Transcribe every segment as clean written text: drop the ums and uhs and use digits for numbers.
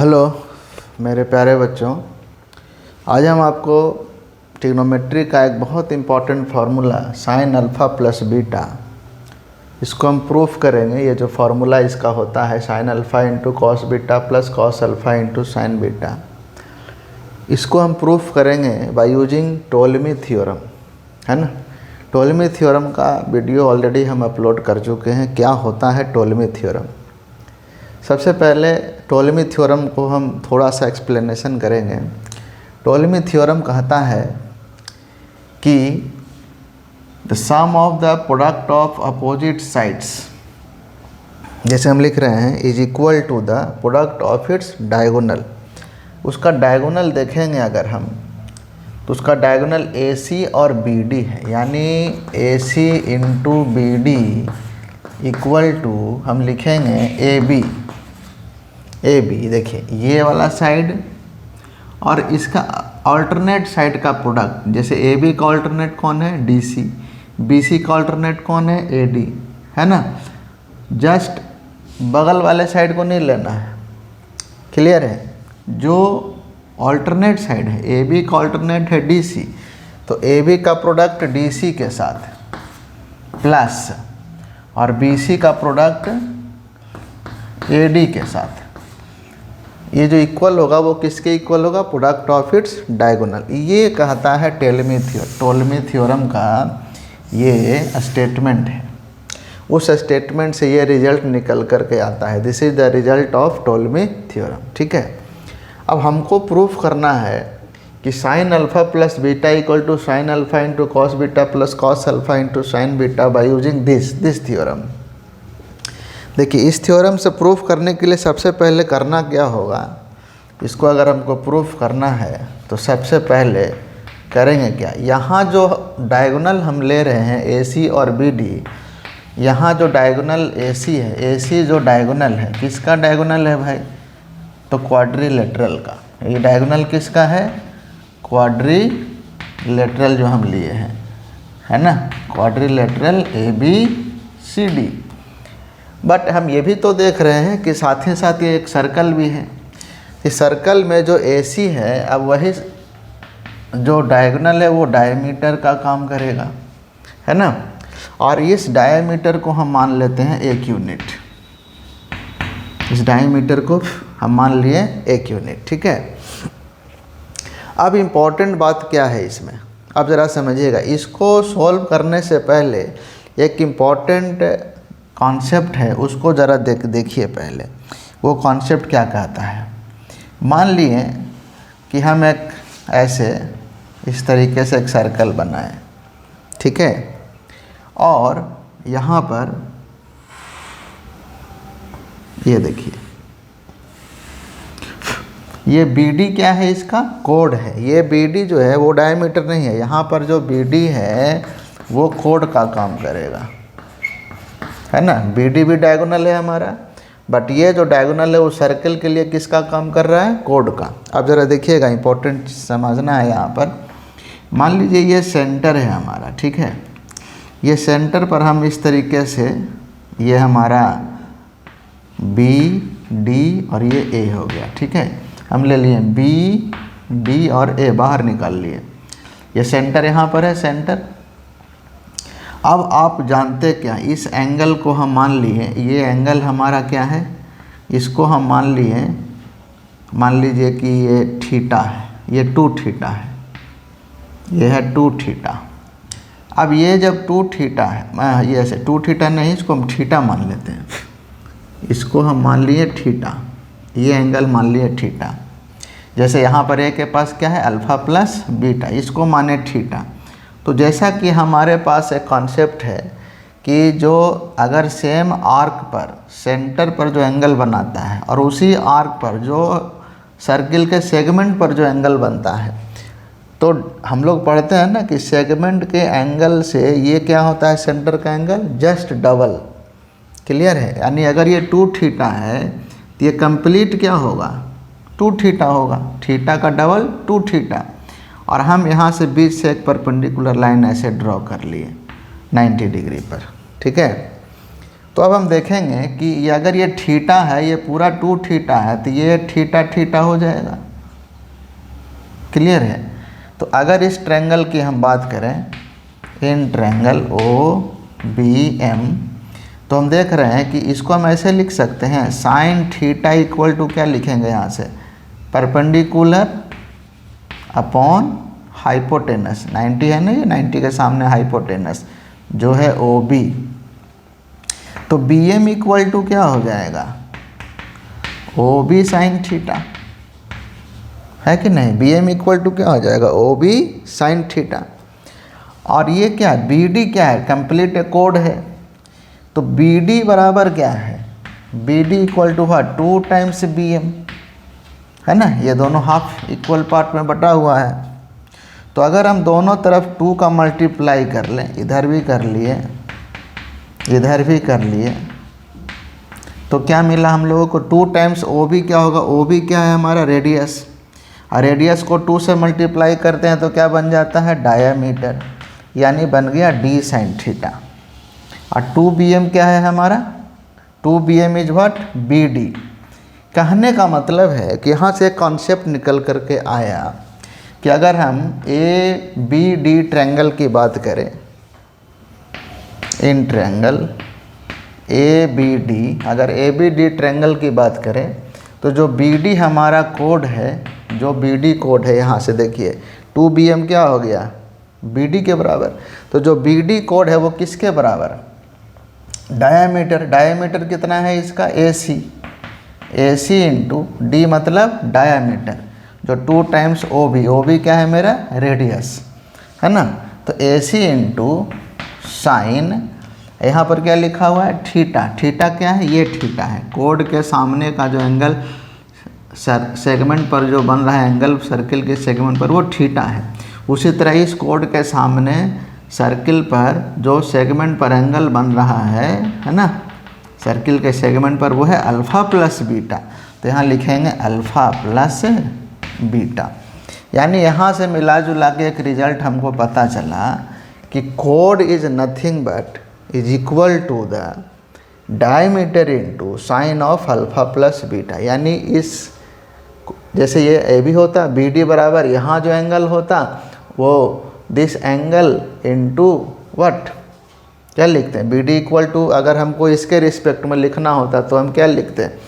Hello मेरे प्यारे बच्चों, आज हम आपको ट्रिग्नोमेट्री का एक बहुत important formula sign alpha plus beta, इसको हम प्रूफ करेंगे। ये जो फार्मूला इसका होता है sign alpha into cos beta plus cos alpha into sine beta, इसको हम प्रूफ करेंगे बाय यूजिंग टोलेमी थ्योरम, है ना। टोलेमी थ्योरम का वीडियो ऑलरेडी हम अपलोड कर चुके हैं। क्या होता है टोलेमी थ्योरम? सबसे पहले टोलेमी थ्योरम को हम थोड़ा सा एक्सप्लेनेशन करेंगे। टोलेमी थ्योरम कहता है कि the sum of the product of opposite sides, जैसे हम लिख रहे हैं, is equal to the product of its diagonal. उसका डायगोनल देखेंगे अगर हम, तो उसका डायगोनल AC और BD है, यानी AC into BD equal to हम लिखेंगे AB। देखिए ये वाला साइड और इसका अल्टरनेट साइड का प्रोडक्ट, जैसे AB का अल्टरनेट कौन है? DC, BC का अल्टरनेट कौन है? AD, है ना। जस्ट बगल वाले साइड को नहीं लेना है, क्लियर है। जो अल्टरनेट साइड है, AB का अल्टरनेट है DC, तो AB का प्रोडक्ट DC के साथ प्लस और BC का प्रोडक्ट AD के साथ, ये जो इक्वल होगा वो किसके इक्वल होगा? Product of its diagonal. ये कहता है टोलेमी थ्योरम का ये स्टेटमेंट है। उस स्टेटमेंट से ये रिजल्ट निकल करके आता है। This is the result of Ptolemy theorem, ठीक है। अब हमको प्रूफ करना है कि sine alpha plus beta equal to sine alpha into cos beta plus cos alpha into sine beta by using this theorem. देखिए, इस थ्योरम से प्रूफ करने के लिए सबसे पहले करना क्या होगा? इसको अगर हमको प्रूफ करना है तो सबसे पहले करेंगे क्या, यहाँ जो डायगोनल हम ले रहे हैं AC और BD, यहाँ जो डायगोनल AC है, AC जो डायगोनल है, किसका डायगोनल है भाई? तो क्वाड्रिलेटरल का। ये डायगोनल किसका है? क्वाड्रिलेटरल जो हम लिए हैं, है ना, क्वाड्रिलेटरल ABCD। बट हम ये भी तो देख रहे हैं कि साथ ही साथ ये एक सर्कल भी है। इस सर्कल में जो AC है, अब वही जो डायगोनल है वो डायमीटर का काम करेगा, है ना। और इस डायमीटर को हम मान लेते हैं 1 यूनिट। इस डायमीटर को हम मान लिए 1 यूनिट, ठीक है। अब इम्पॉर्टेंट बात क्या है इसमें, अब ज़रा समझिएगा। इसको सॉल्व करने से पहले एक इम्पॉर्टेंट कॉन्सेप्ट है, उसको ज़रा देखिए पहले। वो कॉन्सेप्ट क्या कहता है? मान लिए कि हम एक ऐसे इस तरीके से एक सर्कल बनाएं, ठीक है, और यहाँ पर ये देखिए, ये BD क्या है? इसका कोड है। ये BD जो है वो डायमीटर नहीं है, यहाँ पर जो BD है वो कोड का काम करेगा, है ना। BD भी डायगोनल है हमारा, बट ये जो डायगोनल है वो सर्कल के लिए किसका काम कर रहा है? कोड का। अब ज़रा देखिएगा, इंपॉर्टेंट समझना है यहाँ पर। मान लीजिए ये सेंटर है हमारा, ठीक है। ये सेंटर पर हम इस तरीके से, ये हमारा BD और ये A हो गया, ठीक है। हम ले लिए BD और A बाहर निकाल लिए। ये सेंटर यहाँ पर है, सेंटर। अब आप जानते क्या, इस एंगल को हम मान लिए, ये एंगल हमारा क्या है? इसको हम मान लिए, मान लीजिए कि ये थीटा है, ये 2 थीटा है, ये है 2 थीटा। अब ये जब 2 थीटा है, ये ऐसे 2 थीटा नहीं, इसको हम थीटा मान लेते हैं। इसको हम मान लिए थीटा, ये एंगल मान लिए थीटा। जैसे यहाँ पर A के पास क्या है? अल्फ़ा प्लस बीटा, इसको माने थीटा। तो जैसा कि हमारे पास एक कॉन्सेप्ट है कि जो अगर सेम आर्क पर, सेंटर पर जो एंगल बनाता है और उसी आर्क पर जो सर्किल के सेगमेंट पर जो एंगल बनता है, तो हम लोग पढ़ते हैं ना कि सेगमेंट के एंगल से ये क्या होता है? सेंटर का एंगल जस्ट डबल, क्लियर है। यानी अगर ये 2 थीटा है तो ये कंप्लीट क्या होगा? 2 थीटा होगा, थीटा का डबल 2 थीटा। और हम यहाँ से बीच से एक परपेंडिकुलर लाइन ऐसे ड्रॉ कर लिए 90 डिग्री पर, ठीक है। तो अब हम देखेंगे कि ये अगर ये थीटा है, ये पूरा 2 थीटा है, तो ये थीटा थीटा हो जाएगा। क्लियर है? तो अगर इस ट्रायंगल की हम बात करें, in triangle O B M, तो हम देख रहे हैं कि इसको हम ऐसे लिख सकते हैं, साइन थीटा इक्वल टू क्या लिखेंगे यहाँ से, परपेंडिकुलर अपॉन हाइपोटेनस। 90 है ना, ये 90 के सामने हाइपोटेनस जो है ओ बी। तो बी एम इक्वल टू क्या हो जाएगा, ओ बी साइन थीटा, है कि नहीं? बी एम इक्वल टू क्या हो जाएगा, ओ बी साइन थीटा। और ये क्या है, बी डी क्या है, कंप्लीट कोड है। तो बी डी बराबर क्या है, B D equal to what, 2 times B M, है ना? ये दोनों हाफ इक्वल पार्ट में बटा हुआ है। तो अगर हम दोनों तरफ 2 का मल्टीप्लाई कर लें, इधर भी कर लिए, इधर भी कर लिए, तो क्या मिला हम लोगों को, 2 टाइम्स ओ बी क्या होगा, ओ बी क्या है हमारा, रेडियस। और रेडियस को 2 से मल्टीप्लाई करते हैं तो क्या बन जाता है, डायामीटर, यानी बन गया डी साइन थीटा। और 2 बी एम क्या है हमारा, 2 B M is what, B D. कहने का मतलब है कि यहाँ से एक कॉन्सेप्ट निकल करके आया कि अगर हम ए बी डी ट्रायंगल की बात करें, in triangle A B D, अगर ए बी डी ट्रायंगल की बात करें तो जो बी डी हमारा कोड है, जो बी डी कोड है, यहाँ से देखिए 2 बी एम क्या हो गया, बी डी के बराबर। तो जो बी डी कोड है वो किसके बराबर, डायामीटर। डायामीटर कितना है इसका, A C, A C into D मतलब डायामीटर, जो 2 times O B, O B क्या है मेरा, रेडियस, है ना? तो ए सी इंटू साइन, यहाँ पर क्या लिखा हुआ है, थीटा। थीटा क्या है, ये थीटा है, कोड के सामने का जो एंगल सेगमेंट पर जो बन रहा है एंगल सर्किल के सेगमेंट पर, वो थीटा है। उसी तरह इस कोड के सामने सर्किल पर जो सेगमेंट पर एंगल बन रहा है ना, सर्किल के सेगमेंट पर, वो है अल्फ़ा प्लस बीटा। तो यहाँ लिखेंगे अल्फ़ा प्लस बीटा। यानी यहाँ से मिला जुला के एक रिजल्ट हमको पता चला कि कोड is nothing but is equal to the diameter into sine of alpha plus beta. यानी इस, जैसे ये ए बी होता, बी डी बराबर यहाँ जो एंगल होता वो दिस एंगल इनटू व्हाट, क्या लिखते हैं, बी डी इक्वल टू, अगर हमको इसके रिस्पेक्ट में लिखना होता तो हम क्या लिखते हैं,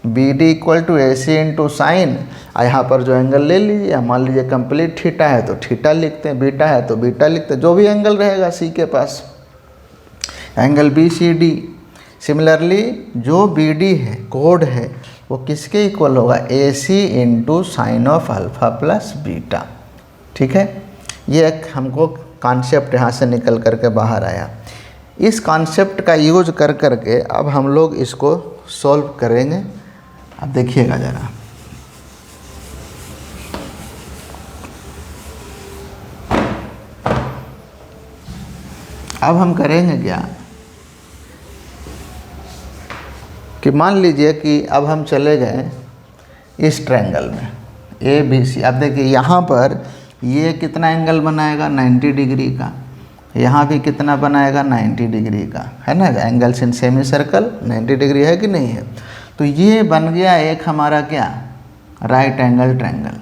B D equal to A C into sine, यहाँ पर जो एंगल ले लीजिए, मान लीजिए कंप्लीट थीटा है तो थीटा लिखते हैं, बीटा है तो बीटा लिखते हैं, जो भी एंगल रहेगा सी के पास, angle B C D. Similarly जो बी डी है, कोड है, वो किसके इक्वल होगा, A C into sine of alpha plus beta. ठीक है, ये एक हमको कॉन्सेप्ट यहाँ से निकल करके बाहर आया। इस कॉन्सेप्ट का यूज कर करके अब हम लोग इसको सॉल्व करेंगे। अब देखिएगा ज़रा, अब हम करेंगे क्या कि मान लीजिए कि अब हम चले गए इस ट्रायंगल में ए बी सी। अब देखिए यहाँ पर ये कितना एंगल बनाएगा, 90 डिग्री का, यहाँ भी कितना बनाएगा, 90 डिग्री का, है ना? Angles in semi circle 90 degree है कि नहीं है? तो ये बन गया एक हमारा क्या, राइट एंगल ट्रायंगल।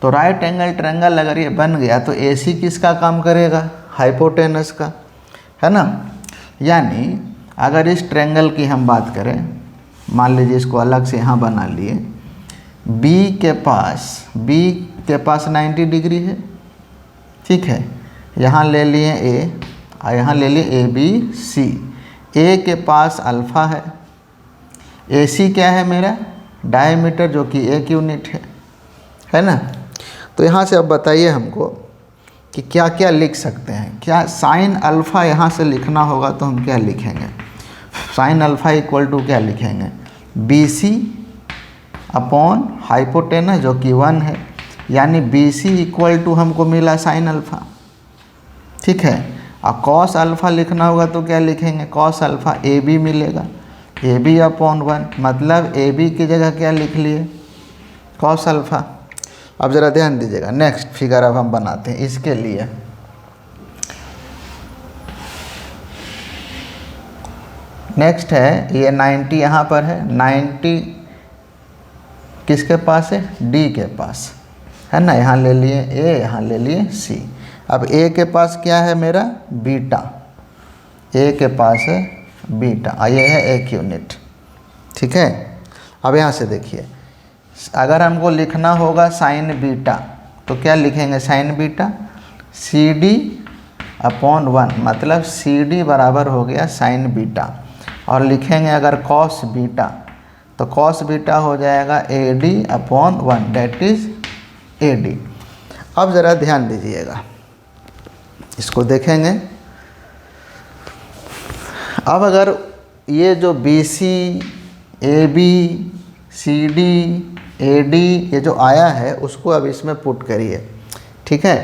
तो राइट एंगल ट्रायंगल अगर ये बन गया तो ए सी किसका काम करेगा, हाइपोटेनस का, है ना? यानी अगर इस ट्रायंगल की हम बात करें, मान लीजिए इसको अलग से यहाँ बना लिए, बी के पास 90 डिग्री है, ठीक है? यहाँ ले लिए ए और यहाँ ले लिए ए बी सी। ए के पास अल्फ़ा है, ए सी क्या है मेरा, डायमीटर, जो कि 1 यूनिट है ना? तो यहाँ से अब बताइए हमको कि क्या क्या लिख सकते हैं। क्या साइन अल्फ़ा यहाँ से लिखना होगा तो हम क्या लिखेंगे, साइन अल्फ़ा इक्वल टू क्या लिखेंगे, बी सी अपॉन हाइपोटेनस जो कि 1 है, यानी बी सी इक्वल टू हमको मिला साइन अल्फ़ा, ठीक है? और कॉस अल्फ़ा लिखना होगा तो क्या लिखेंगे, कॉस अल्फ़ा, ए बी मिलेगा, ए बी अपॉन 1, मतलब ए बी की जगह क्या लिख लिए, कॉस अल्फ़ा। अब ज़रा ध्यान दीजिएगा, नेक्स्ट फिगर अब हम बनाते हैं। इसके लिए नेक्स्ट है ये 90 यहाँ पर है, 90 किसके पास है, डी के पास है ना, यहाँ ले लिए ए, यहाँ ले लिए सी। अब ए के पास क्या है मेरा, बीटा, ए के पास है बीटा, ये है एक यूनिट, ठीक है। अब यहाँ से देखिए, अगर हमको लिखना होगा साइन बीटा तो क्या लिखेंगे, sine beta C D upon 1, मतलब सी डी बराबर हो गया साइन बीटा। और लिखेंगे अगर कॉस बीटा तो कॉस बीटा हो जाएगा A D upon 1, that is A D. अब ज़रा ध्यान दीजिएगा, इसको देखेंगे। अब अगर ये जो B C, A B, C D, A D ये जो आया है उसको अब इसमें पुट करिए, ठीक है।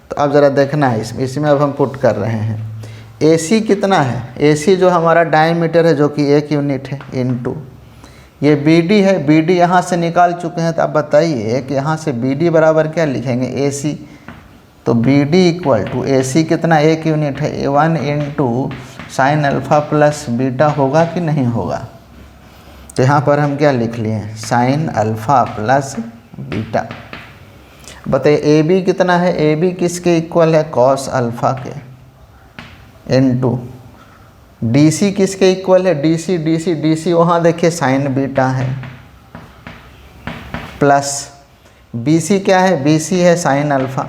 तो अब ज़रा देखना है इसमें अब हम पुट कर रहे हैं। ए सी कितना है, ए सी जो हमारा डायमीटर है जो कि 1 यूनिट है, इनटू ये बी डी है, बी डी यहाँ से निकाल चुके हैं। तो अब बताइए कि यहाँ से बी डी बराबर क्या लिखेंगे, ए सी। तो B D equal to A सी कितना, 1 यूनिट है, A1 into sine alpha plus beta होगा कि नहीं होगा। तो यहाँ पर हम क्या लिख लिए हैं, साइन अल्फ़ा प्लस बीटा। बताइए ए बी कितना है, ए बी किसके इक्वल है, कॉस अल्फ़ा के, इनटू डी सी किसके इक्वल है, D C, D C, D C वहाँ देखिए साइन बीटा है, प्लस बी सी क्या है, बी सी है साइन अल्फ़ा,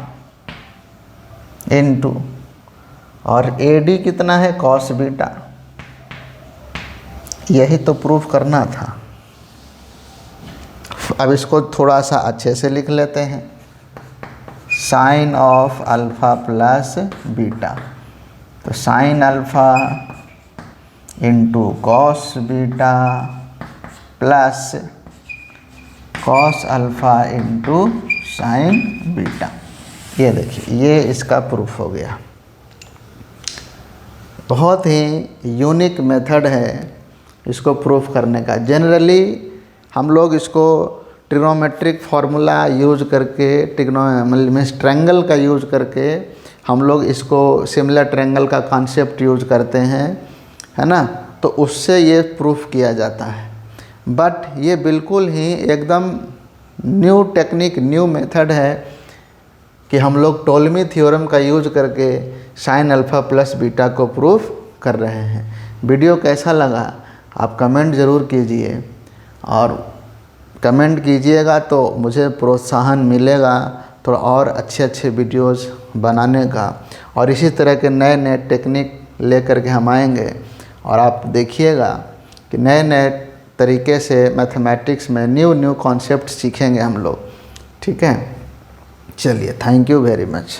इनटू और ए डी कितना है, कॉस बीटा। यही तो प्रूफ करना था। अब इसको थोड़ा सा अच्छे से लिख लेते हैं, sine of alpha plus beta. तो sine alpha into cos beta plus cos alpha into sine beta. ये देखिए, ये इसका प्रूफ हो गया। बहुत ही यूनिक मेथड है इसको प्रूफ करने का। जनरली हम लोग इसको ट्रिग्नोमेट्रिक फार्मूला यूज करके, ट्रायंगल का यूज करके हम लोग इसको सिमिलर ट्रायंगल का कॉन्सेप्ट यूज करते हैं, है ना। तो उससे ये प्रूफ किया जाता है। बट ये बिल्कुल ही एकदम न्यू टेक्निक, न्यू मेथड है कि हम लोग टोलेमी थ्योरम का यूज करके साइन अल्फ़ा प्लस बीटा को प्रूफ कर रहे हैं। वीडियो कैसा लगा आप कमेंट ज़रूर कीजिए, और कमेंट कीजिएगा तो मुझे प्रोत्साहन मिलेगा थोड़ा और अच्छे वीडियोस बनाने का। और इसी तरह के नए नए टेक्निक लेकर के हम आएंगे, और आप देखिएगा कि नए नए तरीके से मैथमेटिक्स में न्यू कॉन्सेप्ट सीखेंगे हम लोग, ठीक है। चलिए, थैंक यू वेरी मच।